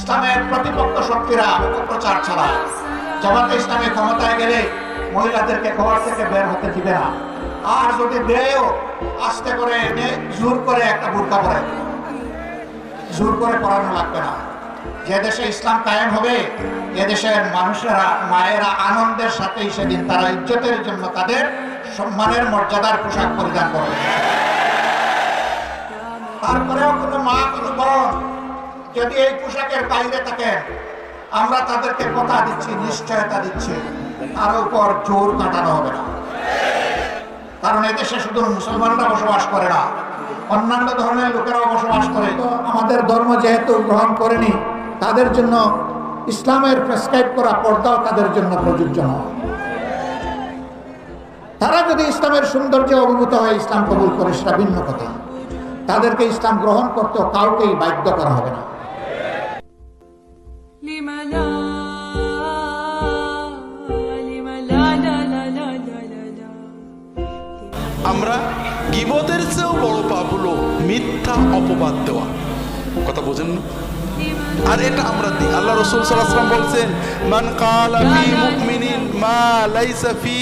ইসলামের প্রতিপক্ষ শক্তিরা অপপ্রচার চালায়। জামাতে ইসলামী ক্ষমতায় গেলে মহিলাদেরকে ঘর থেকে বের হতে দিবে না, আর যদি দেয়ও আস্তে করে এনে জোর করে একটা বোরকা পরে, জোর করে পড়ানো লাগবে না। যে দেশে ইসলাম কায়েম হবে এ দেশের মানুষেরা, মায়েরা আনন্দের সাথেই সেদিন তারা ইজ্জতের জন্য তাদের সম্মানের মর্যাদার পোশাক পরিধান করবে। তারপরেও কোনো মা, কোনো বোন যদি এই পোশাকের বাইরে থাকেন, আমরা তাদেরকে কথা দিচ্ছি, নিশ্চয়তা দিচ্ছি, তার উপর জোর কাটানো হবে না। কারণ এদেশে শুধু মুসলমানরা বসবাস করে না, অন্যান্য ধর্মের লোকেরাও বসবাস করে। তো আমাদের ধর্ম যেহেতু গ্রহণ করেনি, তাদের জন্য ইসলামের প্রেসক্রাইব করা পর্দাও তাদের জন্য প্রযোজ্য নয়। তারা যদি ইসলামের সৌন্দর্যে অভিভূত হয়ে ইসলাম কবুল করে সেটা ভিন্ন কথা, তাদেরকে ইসলাম গ্রহণ করতেও কাউকেই বাধ্য করা হবে না। আমরা গীবতের চেয়েও বড় পাপ হলো মিথ্যা অপবাদ দেওয়া। কথা বোঝেন না? আর এটা আমরা দিই। আল্লাহ রাসূল সাল্লাল্লাহু আলাইহি ওয়াসাল্লাম বলছেন, মান ক্বালা ফি মুমিনিন মা লাইসা ফি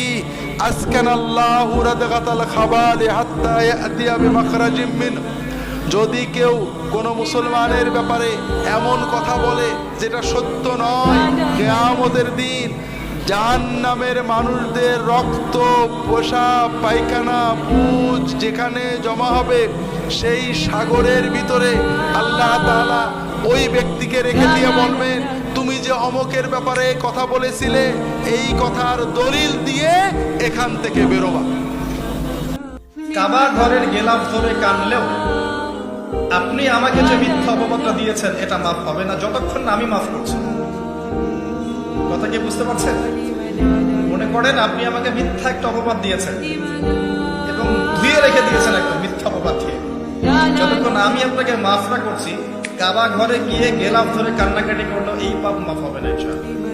আসকানাল্লাহু রাদগাতাল খাবালি হাত্তা ইয়াতিয়া বিমাখরাজিম মিন। যদি কেউ কোনো মুসলমানের ব্যাপারে এমন কথা বলে যেটা সত্য নয়, কিয়ামতের দিন জাহান্নামের মানুষদের রক্ত, পেশাব, পায়খানা, পুজ যেখানে জমা হবে সেই সাগরের ভিতরে আল্লাহ তাআলা ওই ব্যক্তিকে রেখে দিয়ে বলবেন, তুমি যে অমকের ব্যাপারে কথা বলেছিলে এই কথার দলিল দিয়ে এখান থেকে বেরোবা। কাবা ঘরের গেলাফ ধরে কানলেও আপনি আমাকে যে মিথ্যা অপবাদটা দিয়েছেন এটা মাফ হবে না যতক্ষণ না আমি মাফ করছি। কথা কি বুঝতে পারছেন? মনে করেন আপনি আমাকে মিথ্যা একটা অপবাদ দিয়েছেন এবং ধুয়ে রেখে দিয়েছেন একটা মিথ্যা অপবাদ দিয়ে, যতক্ষণ আমি আপনাকে মাফ না করছি, কাবা ঘরে গিয়ে গেলাফ ধরে কান্নাকাটি করলো এই পাপ মাফ হবে না ইনশাআল্লাহ।